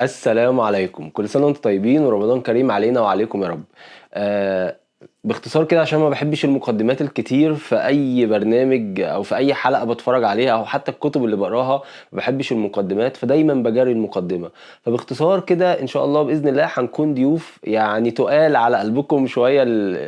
السلام عليكم، كل سنة وأنتم طيبين ورمضان كريم علينا وعليكم يا رب. آآ باختصار كده عشان ما باحبش المقدمات الكتير في أي برنامج أو في أي حلقة باتفرج عليها أو حتى الكتب اللي باقراها، ما باحبش المقدمات، فدايمًا باجري المقدمة. فباختصار كده إن شاء الله بإذن الله هنكون ضيوف يعني تُقال على قلبكم شوية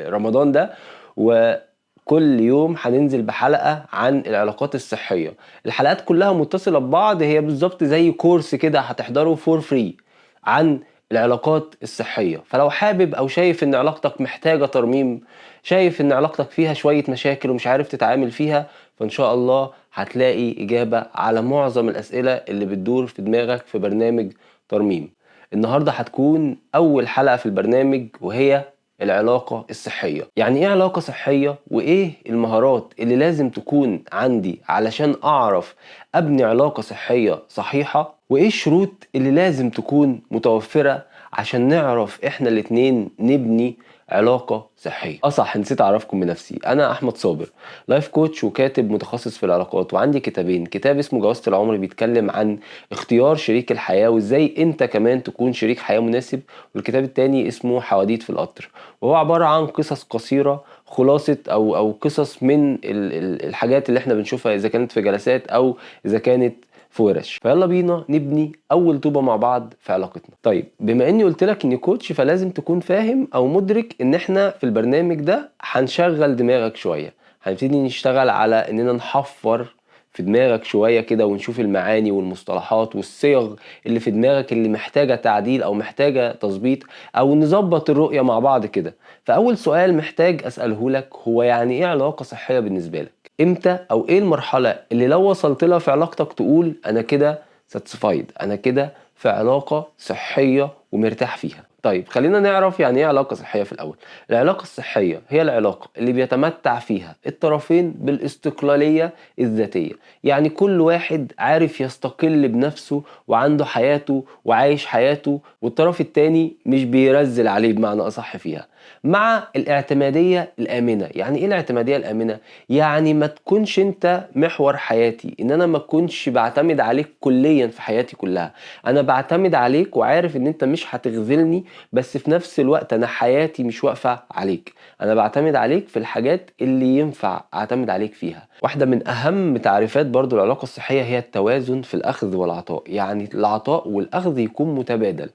رمضان ده، وكل يوم هننزل بحلقة عن العلاقات الصحية. الحلقات كلها متصلة ببعض، هي بالضبط زي كورس كده هتحضره for free عن العلاقات الصحية. فلو حابب أو شايف إن علاقتك محتاجة ترميم، شايف إن علاقتك فيها شوية مشاكل ومش عارف تتعامل فيها، فإن شاء الله هتلاقي إجابة على معظم الأسئلة اللي بتدور في دماغك في برنامج ترميم. النهاردة هتكون أول حلقة في البرنامج، وهي العلاقة الصحية. يعني إيه علاقة صحية؟ وإيه المهارات اللي لازم تكون عندي علشان أعرف أبني علاقة صحية صحيحة؟ وإيه الشروط اللي لازم تكون متوفرة عشان نعرف إحنا الاتنين نبني علاقة صحية؟ صح، نسيت أعرفكم بنفسي، أنا أحمد صابر، لايف كوتش وكاتب متخصص في العلاقات، وعندي كتابين، كتاب اسمه جوازة العمر بيتكلم عن اختيار شريك الحياة وإزاي أنت كمان تكون شريك حياة مناسب، والكتاب التاني اسمه حواديت في القطر، وهو عبارة عن قصص قصيرة، خلاصة أو قصص من الحاجات اللي إحنا بنشوفها إذا كانت في جلسات أو إذا كانت في ورش. فيلا بينا نبني أول طوبة مع بعض في علاقتنا. طيب بما إني قلت لك إني كوتش، فلازم تكون فاهم أو مدرك إن إحنا في البرنامج ده هنشغل دماغك شوية، هنبتدي نشتغل على إننا نحفر في دماغك شوية كده ونشوف المعاني والمصطلحات والصيغ اللي في دماغك اللي محتاجة تعديل أو محتاجة تظبيط، أو نظبط الرؤية مع بعض كده. فأول سؤال محتاج أسأله لك هو يعني إيه علاقة صحية بالنسبة لك؟ إمتى أو إيه المرحلة اللي لو وصلت لها في علاقتك تقول أنا كده ساتسفايد، أنا كده في علاقة صحية ومرتاح فيها؟ طيب خلينا نعرف يعني إيه علاقة صحية في الأول. العلاقة الصحية هي العلاقة اللي بيتمتع فيها الطرفين بالاستقلالية الذاتية، يعني كل واحد عارف يستقل بنفسه وعنده حياته وعايش حياته، والطرف التاني مش بيرزل عليه بمعنى أصح فيها، مع الاعتمادية الآمنة. يعني إيه الاعتمادية الآمنة؟ يعني ما تكونش أنت محور حياتي، إن أنا ما أكونش باعتمد عليك كليًا في حياتي كلها، أنا باعتمد عليك وعارف إن أنت مش هتخذلني، بس في نفس الوقت أنا حياتي مش واقفة عليك، أنا باعتمد عليك في الحاجات اللي ينفع أعتمد عليك فيها. واحدة من أهم تعريفات برضه العلاقة الصحية هي التوازن في الأخذ والعطاء، يعني العطاء والأخذ يكون متبادل.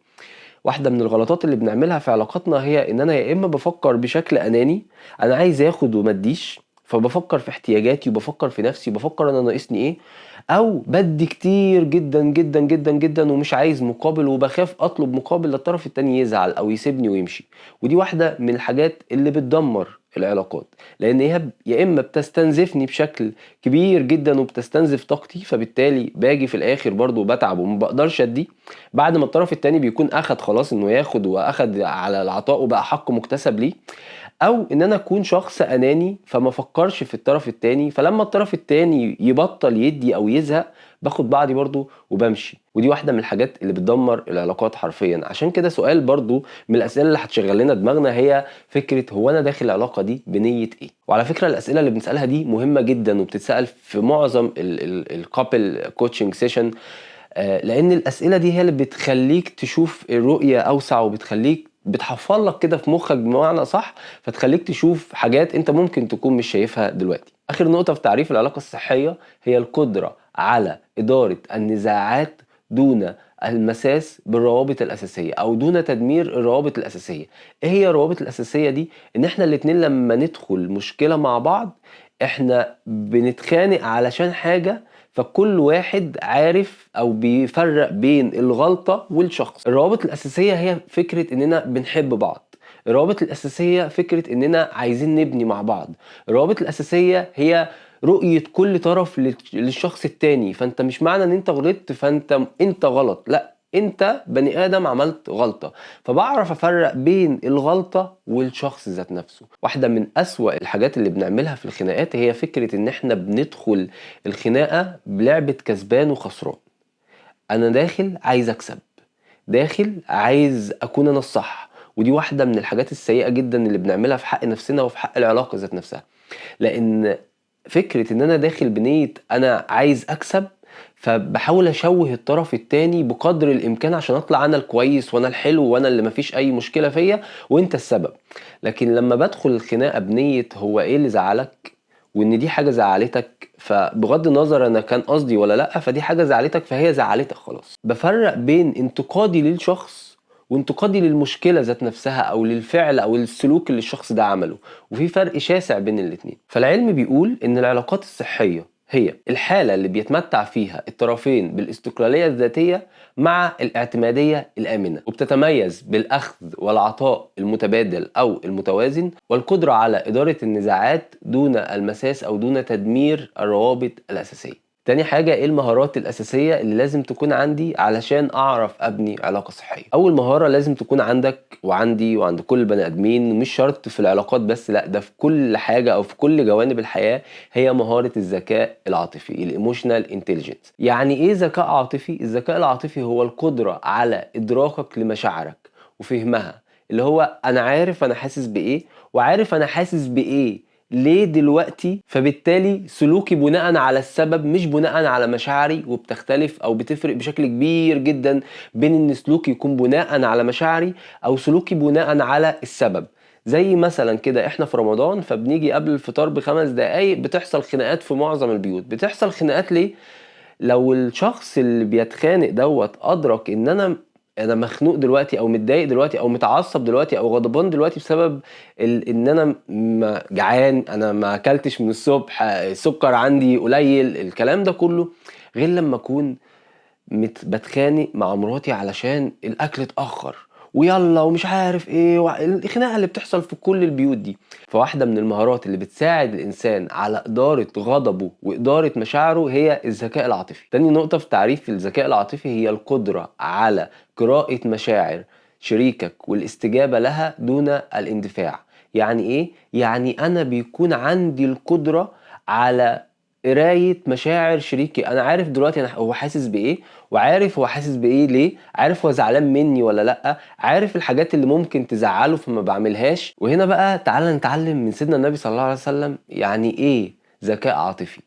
واحدة من الغلطات اللي بنعملها في علاقاتنا هي إن أنا يا إما بافكّر بشكل أناني، أنا عايز آخُد وما أدّيش، فبافكّر في احتياجاتي وبافكّر في نَفْسي وبافكّر أنا ناقصني إيه، أو بادّي كتير جدًا، جدًا، جدًا، جدًا ومش عايز مقابل وباخاف أطلب مقابل لا الطرف التاني يزعل أو يسيبني ويمشي. ودي واحدة من الحاجات اللي بتدمّر العلاقات، لإن هي يا إما بتستنزفني بشكل كبير جدًا وبتستنزف طاقتي، فبالتالي باجي في الآخر برضه باتعب وما باقدرش أدّي، بعد ما الطرف التاني بيكون أخد خلاص إنه ياخد وأخد على العطاء وبقى حق مُكتسب ليه، أو إن أنا أكون شخص أناني فما أفكّرش في الطرف التاني، فلمّا الطرف التاني يبطّل يدّي أو يزهق، باخد بعضي برضه وبامشي، ودي واحدة من الحاجات اللي بتدمّر العلاقات حرفيًا. عشان كده سؤال برضه من الأسئلة اللي هتشغّل لنا دماغنا هي فكرة هو أنا داخل العلاقة دي بنيّة إيه؟ وعلى فكرة الأسئلة اللي بنسألها دي مهمة جدًا وبتتسأل في معظم الcouple coaching session، لإن الأسئلة دي هي اللي بتخلّيك تشوف الرؤية أوسع بتحفّر لك كده في مخّك بمعنى أصح، فتخلّيك تشوف حاجات أنت ممكن تكون مش شايفها دلوقتي. آخر نقطة في تعريف العلاقة الصحية هي القدرة على إدارة النزاعات دون المساس بالروابط الأساسية أو دون تدمير الروابط الأساسية. إيه هي الروابط الأساسية دي؟ إن إحنا الاتنين لمّا ندخل مشكلة مع بعض، إحنا بنتخانق علشان حاجة، فكل واحد عارف أو بيفرّق بين الغلطة والشخص. الروابط الأساسية هي فكرة إننا بنحب بعض، الروابط الأساسية فكرة إننا عايزين نبني مع بعض، الروابط الأساسية هي رؤية كل طرف للشخص التاني، فأنت مش معنى إن أنت غلطت فأنت غلط، لأ، أنت بني آدم عملت غلطة، فباعرف أفرّق بين الغلطة والشخص ذات نفسه. واحدة من أسوأ الحاجات اللي بنعملها في الخناقات هي فكرة إن إحنا بندخل الخناقة بلعبة كسبان وخسران. أنا داخل عايز أكسب، داخل عايز أكون أنا الصح، ودي واحدة من الحاجات السيئة جدًا اللي بنعملها في حق نفسنا وفي حق العلاقة ذات نفسها. لإن فكرة إن أنا داخل بنية أنا عايز أكسب، فباحاول أشوّه الطرف التاني بقدر الإمكان عشان أطلع أنا الكويس وأنا الحلو وأنا اللي ما فيش أي مشكلة فيّا وأنت السبب. لكن لمّا بادخل الخناقة بنية هو إيه اللي زعّلك وإن دي حاجة زعّلتك، فبغض النظر أنا كان قصدي والّا لأ، فدي حاجة زعّلتك فهي زعّلتك خلاص. بافرّق بين انتقادي للشخص وانتقادي للمشكلة ذات نفسها أو للفعل أو السلوك اللي الشخص ده عمله، وفي فرق شاسع بين الاتنين. فالعلم بيقول إن العلاقات الصحية هي الحالة اللي بيتمتع فيها الطرفين بالاستقلالية الذاتية مع الاعتمادية الآمنة، وبتتميز بالأخذ والعطاء المتبادل أو المتوازن والقدرة على إدارة النزاعات دون المساس أو دون تدمير الروابط الأساسية. تاني حاجة إيه المهارات الأساسية اللي لازم تكون عندي علشان أعرف أبني علاقة صحية؟ أول مهارة لازم تكون عندك وعندي وعند كل البني آدمين، مش شرط في العلاقات بس، لأ ده في كل حاجة أو في كل جوانب الحياة، هي مهارة الذكاء العاطفي الemotional intelligence. يعني إيه ذكاء عاطفي؟ الذكاء العاطفي هو القدرة على إدراكك لمشاعرك وفهمها، اللي هو أنا عارف أنا حاسس بإيه وعارف أنا حاسس بإيه ليه دلوقتي، فبالتالي سلوكي بناءً على السبب مش بناءً على مشاعري، وبتختلف أو بتفرق بشكل كبير جدًا بين إن سلوكي يكون بناءً على مشاعري أو سلوكي بناءً على السبب. زي مثلًا كده إحنا في رمضان فبنيجي قبل الفطار ب5 دقايق بتحصل خناقات في معظم البيوت، بتحصل خناقات ليه؟ لو الشخص اللي بيتخانق دوّة أدرك إن أنا مخنوق دلوقتي أو متضايق دلوقتي أو متعصب دلوقتي أو غضبان دلوقتي بسبب إن أنا جعان، أنا ما أكلتش من الصبح، السكر عندي قليل، الكلام ده كله، غير لمّا أكون باتخانق مع مراتي علشان الأكل اتأخّر، ويالّا ومش عارف إيه الخناقة اللي بتحصل في كل البيوت دي. فواحدة من المهارات اللي بتساعد الإنسان على إدارة غضبه وإدارة مشاعره هي الذكاء العاطفي. تاني نقطة في تعريف الذكاء العاطفي هي القدرة على قراءة مشاعر شريكك والاستجابة لها دون الاندفاع. يعني إيه؟ يعني أنا بيكون عندي القدرة على قراية مشاعر شريكي، أنا عارف دلوقتي هو حاسس بإيه، وعارف هو حاسس بإيه ليه، عارف هو زعلان منّي والّا لأ، عارف الحاجات اللي ممكن تزعّله فما باعملهاش. وهنا بقى تعالَ نتعلّم من سيدنا النبي صلى الله عليه وسلم يعني إيه ذكاء عاطفي.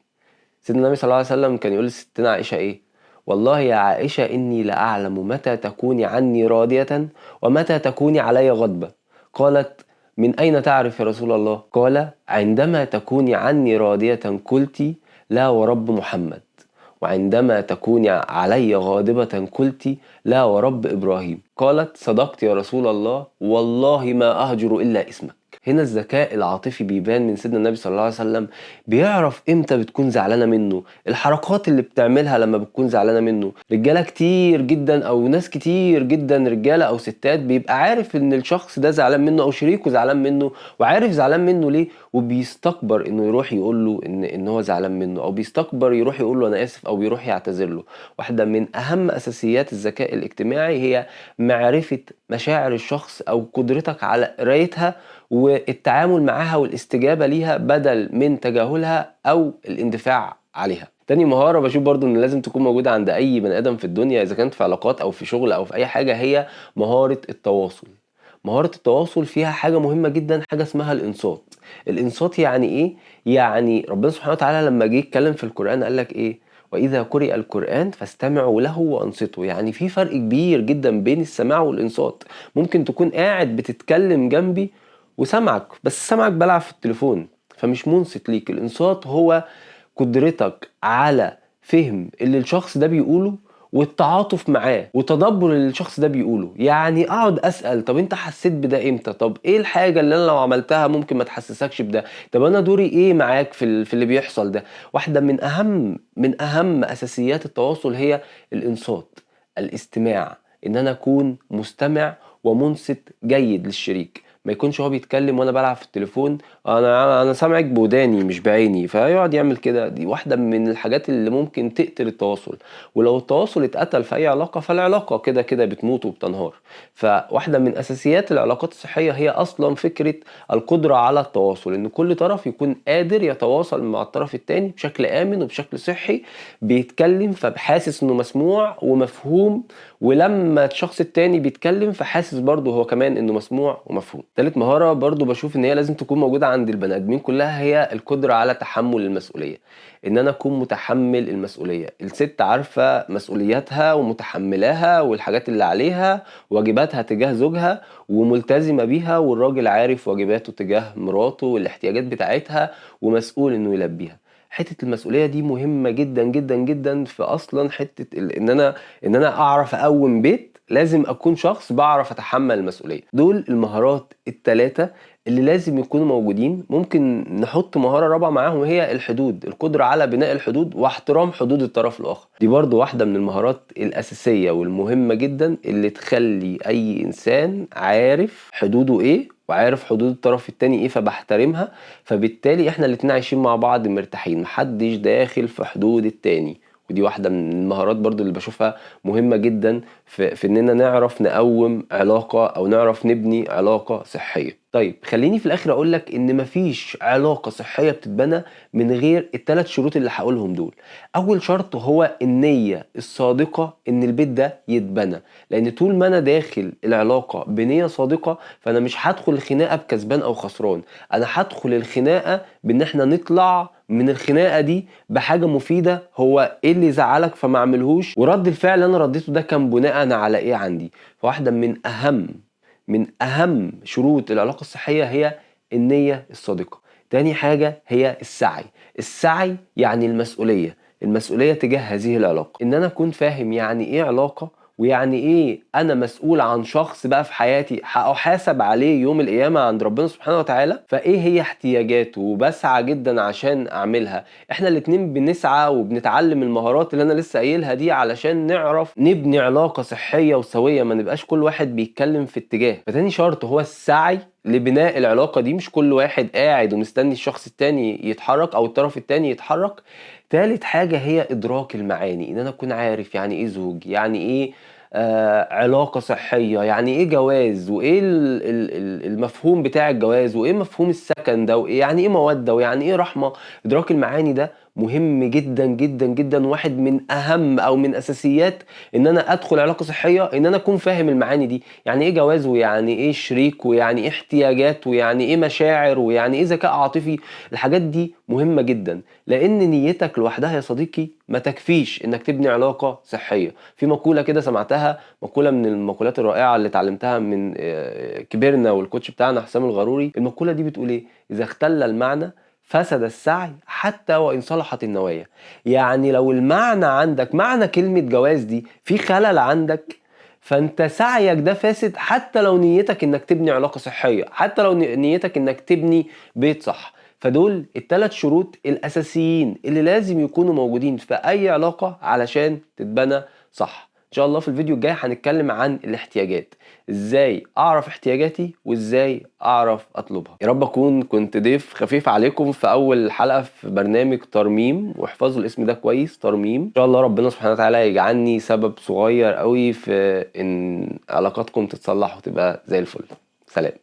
سيدنا النبي صلى الله عليه وسلم كان يقول لستنا عائشة إيه: "والله يا عائشة إني لأعلم متى تكوني عني راضيةً ومتى تكوني عليَّ غاضبة." قالت: "من أين تعرف يا رسول الله؟" قال: "عندما تكوني عني راضيةً قلتِ لا ورب محمد، وعندما تكوني علي غاضبة قلتِ لا ورب إبراهيم." قالت: "صدقت يا رسول الله والله ما أهجر إلا اسمك." هنا الذكاء العاطفي بيبان من سيدنا النبي صلى الله عليه وسلم، بيعرف إمتى بتكون زعلانة منه، الحركات اللي بتعملها لمّا بتكون زعلانة منه. رجالة كتير جدًا أو ناس كتير جدًا رجالة أو ستات بيبقى عارف إن الشخص ده زعلان منه أو شريكه زعلان منه، وعارف زعلان منه ليه، وبيستكبر إنه يروح يقول له إن هو زعلان منه، أو بيستكبر يروح يقول له أنا آسف أو بيروح يعتذر له. واحدة من أهم أساسيات الذكاء الاجتماعي هي معرفة مشاعر الشخص أو قدرتك على قرايتها والتعامل معاها والاستجابة ليها بدل من تجاهلها أو الاندفاع عليها. تاني مهارة باشوف برضه إن لازم تكون موجودة عند أي بني آدم في الدنيا إذا كانت في علاقات أو في شغل أو في أي حاجة هي مهارة التواصل. مهارة التواصل فيها حاجة مهمة جدًا، حاجة اسمها الإنصات. الإنصات يعني إيه؟ يعني ربنا سبحانه وتعالى لمّا جه يتكلم في القرآن قال لك إيه: "وإذا قُرئ القرآن فاستمعوا له وأنصتوا." يعني في فرق كبير جدًا بين السماع والإنصات. ممكن تكون قاعد بتتكلم جنبي وسامعك، بس سامعك بالعب في التليفون، فمش مُنصت ليك. الإنصات هو قدرتك على فهم اللي الشخص ده بيقوله والتعاطف معاه وتدبُّر اللي الشخص ده بيقوله. يعني أقعد أسأل طَب أنت حسّيت بده إمتى؟ طَب إيه الحاجة اللي أنا لو عملتها ممكن ما تحسّسكش بده؟ طَب أنا دوري إيه معاك في اللي بيحصل ده؟ واحدة من أهم أساسيات التواصل هي الإنصات، الاستماع، إن أنا أكون مستمع ومُنصت جيد للشريك، ما يكونش هو بيتكلّم وأنا بالعب في التليفون أنا سامعِك بوداني مش بعيني، فيقعد يعمل كده. دي واحدة من الحاجات اللي ممكن تقتل التواصل، ولو التواصل اتقتل في أي علاقة فالعلاقة كده بتموت وبتنهار. فواحدة من أساسيات العلاقات الصحية هي أصلًا فكرة القدرة على التواصل، إن كل طرف يكون قادر يتواصل مع الطرف التاني بشكل آمن وبشكل صحي، بيتكلم فحاسس إنه مسموع ومفهوم، ولمّا الشخص التاني بيتكلم فحاسس برضه هو كمان إنه مسموع ومفهوم. تالت مهارة برضه باشوف إن هي لازم تكون موجودة عند البني آدمين كلّها، هي القدرة على تحمُّل المسؤولية، إن أنا أكون متحمِّل المسؤولية. الست عارفة مسؤولياتها ومتحمّلاها والحاجات اللي عليها وواجباتها تجاه زوجها وملتزمة بيها، والراجل عارف واجباته تجاه مراته والاحتياجات بتاعتها ومسؤول إنه يلبّيها. حتّة المسؤولية دي مهمة جدًا، جدًا، جدًا في أصلًا حتّة إن أنا أعرف أقوّم بيت، لازم أكون شخص باعرف أتحمّل المسؤولية. دول المهارات ال3 اللي لازم يكونوا موجودين. ممكن نحُط مهارة رابعة معاهم وهي الحدود، القدرة على بناء الحدود واحترام حدود الطرف الآخر. دي برضه واحدة من المهارات الأساسية والمهمة جدًا اللي تخلّي أي إنسان عارف حدوده إيه، وعارف حدود الطرف التاني إيه، فباحترمها، فبالتالي إحنا الاتنين عايشين مع بعض مرتاحين، ما حدّش داخل في حدود التاني. ودي واحدة من المهارات برضه اللي باشوفها مهمة جدًا في إننا نعرف نقوّم علاقة أو نعرف نبني علاقة صحية. طيب خلّيني في الآخر أقول لك إن ما فيش علاقة صحية بتتبنى من غير ال3 شروط اللي هاقولهم دول. أول شرط هو النية الصادقة إن البيت ده يتبنى، لإن طول ما أنا داخل العلاقة بنية صادقة، فأنا مش هادخل الخناقة بكسبان أو خسران، أنا هادخل الخناقة بإن إحنا نطلع من الخناقة دي بحاجة مفيدة. هو إيه اللي زعّلك فما اعملهوش، ورَد الفعل اللي أنا ردّيته ده كان بناءً على إيه عندي. فواحدة من أهم شروط العلاقة الصحية هي النية الصادقة. تاني حاجة هي السعي يعني المسؤولية تجاه هذه العلاقة، إن أنا أكون فاهم يعني إيه علاقة، ويعني إيه أنا مسؤول عن شخص بقى في حياتي هأُحاسب عليه يوم القيامة عند ربنا سبحانه وتعالى، فإيه هي احتياجاته وباسعى جدًا عشان أعملها. إحنا الاتنين بنسعى وبنتعلم المهارات اللي أنا لسه قايلها دي علشان نعرف نبني علاقة صحية وسوية، ما نبقاش كل واحد بيتكلم في اتجاه. فتاني شرط هو السعي لبناء العلاقة دي، مش كل واحد قاعد ومستني الشخص التاني يتحرك أو الطرف التاني يتحرك. تالت حاجة هي إدراك المعاني، إن أنا أكون عارف يعني إيه زوج، يعني إيه علاقة صحية، يعني إيه جواز، وإيه المفهوم بتاع الجواز، وإيه مفهوم السكن ده، يعني إيه مودة، ويعني إيه رحمة. إدراك المعاني ده مهم جدًا، جدًا، جدًا، واحد من أهم أو من أساسيات إن أنا أدخل علاقة صحية، إن أنا أكون فاهم المعاني دي. يعني إيه جواز، ويعني إيه شريك، ويعني إيه احتياجات، ويعني إيه مشاعر، ويعني إيه ذكاء عاطفي. الحاجات دي مهمة جدًا، لإن نيتك لوحدها يا صديقي ما تكفيش إنك تبني علاقة صحية. في مقولة كده سمعتها، مقولة من المقولات الرائعة اللي اتعلمتها من كبرنا والcoach بتاعنا حسام الغروري. المقولة دي بتقول إيه: إذا اختل المعنى فسد السعي حتى وإن صلحت النوايا. يعني لو المعنى عندك، معنى كلمة جواز دي في خلل عندك، فأنت سعيك ده فاسد، حتى لو نيتك إنك تبني علاقة صحية، حتى لو نيتك إنك تبني بيت صح. فدول ال3 شروط الأساسيين اللي لازم يكونوا موجودين في أي علاقة علشان تتبنى صح. إن شاء الله في الفيديو الجاي هنتكلم عن الاحتياجات، إزاي أعرف احتياجاتي وإزاي أعرف أطلبها. يا رب أكون كنت ضيف خفيف عليكم في أول حلقة في برنامج ترميم، واحفظوا الاسم ده كويس، ترميم. إن شاء الله ربنا سبحانه وتعالى يجعلني سبب صغير أوي في إن علاقاتكم تتصلح وتبقى زي الفل. سلام.